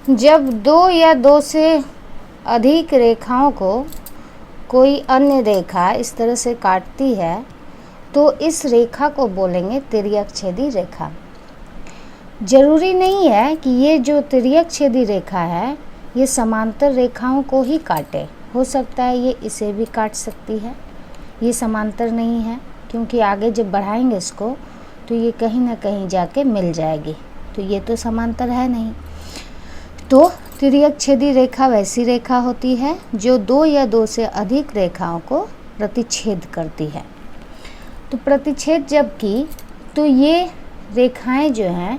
जब दो या दो से अधिक रेखाओं को कोई अन्य रेखा इस तरह से काटती है तो इस रेखा को बोलेंगे तिर्यक छेदी रेखा। ज़रूरी नहीं है कि ये जो तिर्यक छेदी रेखा है ये समांतर रेखाओं को ही काटे, हो सकता है ये इसे भी काट सकती है। ये समांतर नहीं है क्योंकि आगे जब बढ़ाएंगे इसको तो ये कहीं ना कहीं जाके मिल जाएगी, तो ये तो समांतर है नहीं। तो तिर्यक छेदी रेखा वैसी रेखा होती है जो दो या दो से अधिक रेखाओं को प्रतिच्छेद करती है। तो प्रतिच्छेद जब की तो ये रेखाएं जो हैं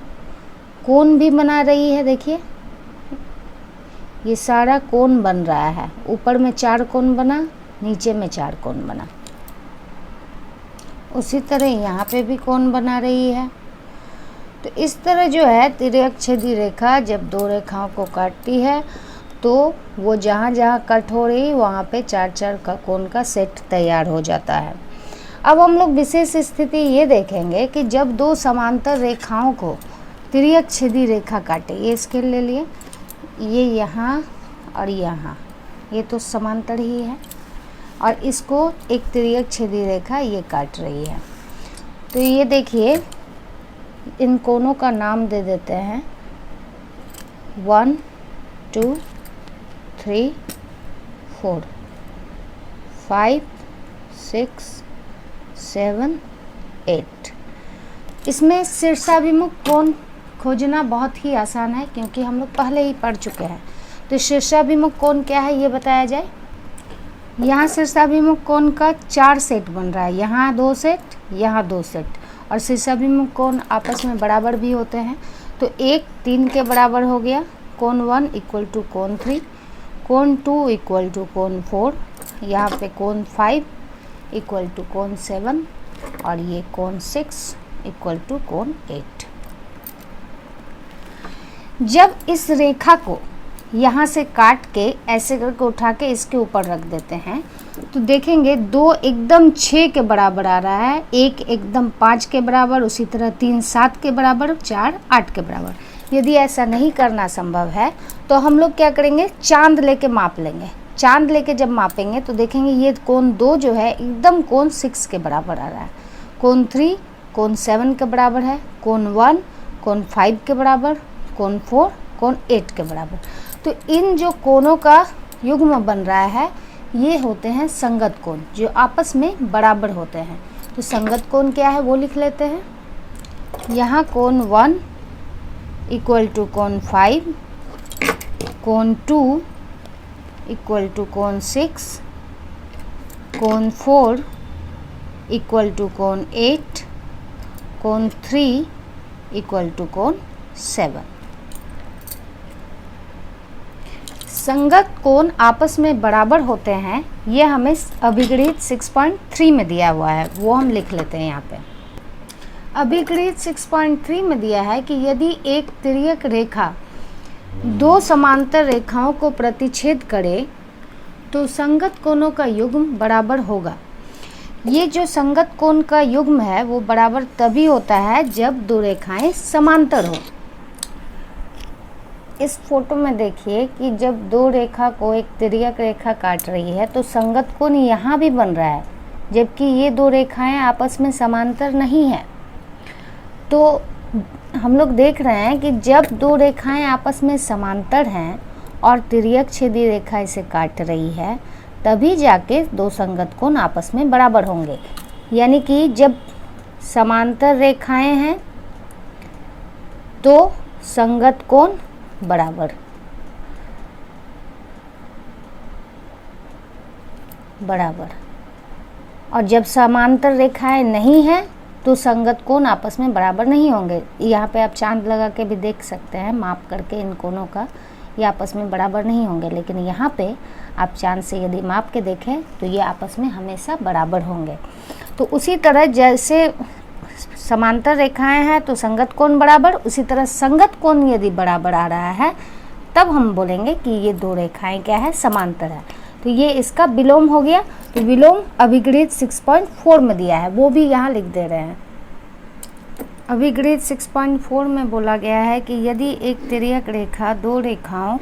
कोण भी बना रही है। देखिए ये सारा कोण बन रहा है, ऊपर में 4 कोण बना, नीचे में 4 कोण बना। उसी तरह यहाँ पे भी कोण बना रही है। तो इस तरह जो है तिर्यक छेदी रेखा जब दो रेखाओं को काटती है तो वो जहाँ जहाँ कट हो रही वहाँ पे 4-4 का कोण का सेट तैयार हो जाता है। अब हम लोग विशेष स्थिति ये देखेंगे कि जब दो समांतर रेखाओं को तिर्यक छेदी रेखा काटे, ये स्केल ले लिए, ये यहाँ और यहाँ, ये तो समांतर ही है, और इसको एक तिर्यक छेदी रेखा ये काट रही है। तो ये देखिए इन कोनों का नाम दे देते हैं 1 2 3 4 5 6 7 8। इसमें शीर्षाभिमुख कोण खोजना बहुत ही आसान है क्योंकि हम लोग पहले ही पढ़ चुके हैं। तो शीर्षाभिमुख कोण क्या है ये बताया जाए। यहाँ शीर्षाभिमुख कोण का 4 सेट बन रहा है, यहाँ 2 सेट, यहाँ 2 सेट, और शीर्षाभिमुख कोण आपस में बराबर भी होते हैं। तो 1 3 के बराबर हो गया, कोण 1 इक्वल टू कोण 3, कोण 2 इक्वल टू कोण 4, यहाँ पे कोण 5 इक्वल टू कोण 7, और ये कोण 6 इक्वल टू कोण 8। जब इस रेखा को यहाँ से काट के ऐसे करके उठा के इसके ऊपर रख देते हैं तो देखेंगे 2 एकदम 6 के बराबर आ रहा है, 1 एकदम 5 के बराबर, उसी तरह 3 7 के बराबर, 4 8 के बराबर। यदि ऐसा नहीं करना संभव है तो हम लोग क्या करेंगे, चांद लेके माप लेंगे। चांद लेके जब मापेंगे तो देखेंगे ये कोण 2 जो है एकदम कोण 6 के बराबर आ रहा है, कोण 3 कोण 7 के बराबर है, कोण 1 कोण 5 के बराबर, कोण 4 कोण 8 के बराबर। तो इन जो कोणों का युग्म बन रहा है ये होते हैं संगत कोण, जो आपस में बराबर होते हैं। तो संगत कोण क्या है वो लिख लेते हैं। यहाँ कोण 1 इक्वल टू कोण 5, कोण 2 इक्वल टू कोण 6, कोण 4 इक्वल टू कोण 8, कोण 3 इक्वल टू कोण 7। संगत कोण आपस में बराबर होते हैं, ये हमें अभिगणित 6.3 में दिया हुआ है, वो हम लिख लेते हैं यहाँ पे। अभिगणित 6.3 में दिया है कि यदि एक तिर्यक रेखा दो समांतर रेखाओं को प्रतिच्छेद करे तो संगत कोणों का युग्म बराबर होगा। ये जो संगत कोण का युग्म है वो बराबर तभी होता है जब दो रेखाएं समांतर हो। इस फोटो में देखिए कि जब दो रेखा को एक तिर्यक रेखा काट रही है तो संगत कोण यहाँ भी बन रहा है, जबकि ये दो रेखाएं आपस में समांतर नहीं है। तो हम लोग देख रहे हैं कि जब दो रेखाएं आपस में समांतर हैं और तिर्यक छेदी रेखा इसे काट रही है तभी जाके दो संगत कोण आपस में बराबर होंगे। यानी कि जब समांतर रेखाएं हैं तो संगत कोण बराबर और जब समांतर रेखाएं नहीं हैं तो संगत कोण आपस में बराबर नहीं होंगे। यहाँ पे आप चांद लगा के भी देख सकते हैं, माप करके इन कोणों का, ये आपस में बराबर नहीं होंगे। लेकिन यहाँ पे आप चांद से यदि माप के देखें तो ये आपस में हमेशा बराबर होंगे। तो उसी तरह जैसे समांतर रेखाएं हैं तो संगत कोण बराबर, उसी तरह संगत कोण यदि बराबर आ रहा है तब हम बोलेंगे कि ये दो रेखाएं क्या है, समांतर है। तो ये इसका विलोम हो गया। तो विलोम अभिगणित 6.4 में दिया है, वो भी यहाँ लिख दे रहे हैं। अभी ग्रेड 6.4 में बोला गया है कि यदि एक तिर्यक रेखा दो रेखाओं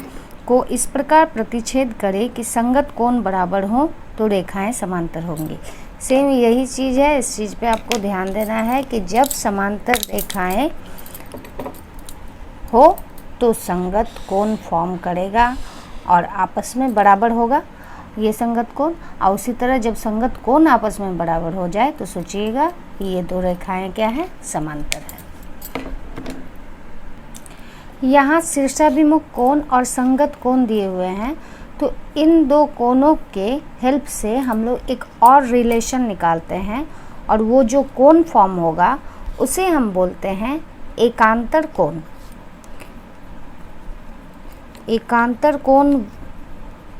को इस प्रकार प्रतिच्छेद करे कि संगत कोण बराबर हो तो रेखाएं समांतर होंगी। सेम यही चीज़ है, इस चीज़ पे आपको ध्यान देना है कि जब समांतर रेखाएं हो तो संगत कोण फॉर्म करेगा और आपस में बराबर होगा ये संगत कोण। और उसी तरह जब संगत कोण आपस में बराबर हो जाए तो सोचिएगा कि ये दो रेखाएं क्या हैं, समांतर है। यहाँ शीर्षाभिमुख कोण और संगत कोण दिए हुए हैं, तो इन दो कोणों के हेल्प से हम लोग एक और रिलेशन निकालते हैं और वो जो कोण फॉर्म होगा उसे हम बोलते हैं एकांतर कोण। एकांतर कोण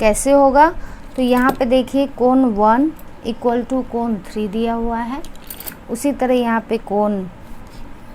कैसे होगा, तो यहाँ पे देखिए कोण 1 इक्वल टू कोण 3 दिया हुआ है। उसी तरह यहाँ पे कोण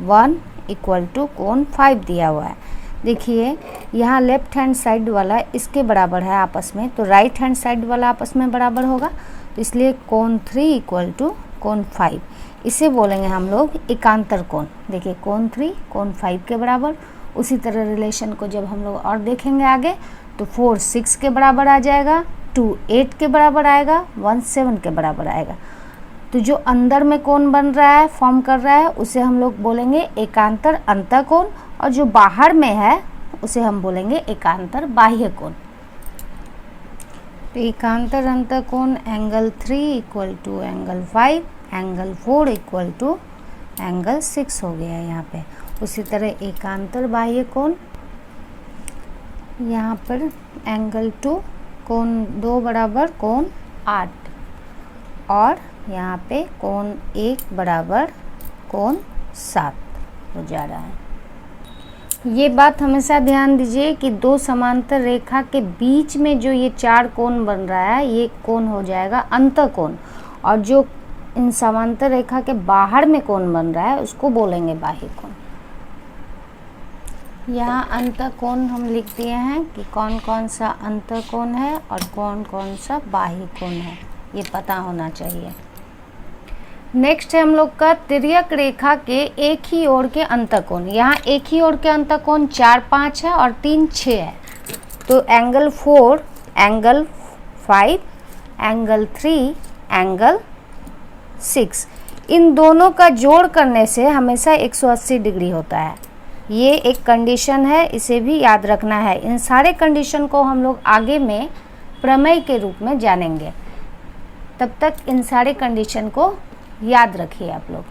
1 इक्वल टू कोण 5 दिया हुआ है। देखिए यहाँ लेफ्ट हैंड साइड वाला इसके बराबर है आपस में, तो राइट हैंड साइड वाला आपस में बराबर होगा, तो इसलिए कोण 3 इक्वल टू कोण 5, इसे बोलेंगे हम लोग एकांतर कोण। देखिए कोण 3 कोण 5 के बराबर। उसी तरह रिलेशन को जब हम लोग और देखेंगे आगे तो 4 6 के बराबर आ जाएगा, 2 8 के बराबर आएगा, 1 7 के बराबर आएगा। तो जो अंदर में कोण बन रहा है, फॉर्म कर रहा है, उसे हम लोग बोलेंगे एकांतर अंतःकोण, और जो बाहर में है उसे हम बोलेंगे एकांतर बाह्य कोण। तो एकांतर अंतःकोण angle 3 equal to angle 5, angle 4 equal to angle 6 हो गया यहाँ पे। उसी तरह एकांतर बाह्य कोण, यहाँ पर एंगल 2 कोण 2 बराबर कोण 8, और यहाँ पे कोण 1 बराबर कोण 7 हो जा रहा है। ये बात हमेशा ध्यान दीजिए कि दो समांतर रेखा के बीच में जो ये 4 कोण बन रहा है ये कोण हो जाएगा अंतःकोण, और जो इन समांतर रेखा के बाहर में कोण बन रहा है उसको बोलेंगे बाह्य कोण। यहाँ अंतःकोण हम लिख दिए हैं कि कौन कौन सा अंतःकोण है और कौन कौन सा बाह्य कोण है, ये पता होना चाहिए। नेक्स्ट है हम लोग का तिर्यक रेखा के एक ही ओर के अंतःकोण। यहाँ एक ही ओर के अंतःकोण 4 5 है और 3 6 है, तो एंगल 4 एंगल 5 एंगल 3 एंगल 6, इन दोनों का जोड़ करने से हमेशा 180 डिग्री होता है। ये एक कंडीशन है, इसे भी याद रखना है। इन सारे कंडीशन को हम लोग आगे में प्रमेय के रूप में जानेंगे, तब तक इन सारे कंडीशन को याद रखिए आप लोग।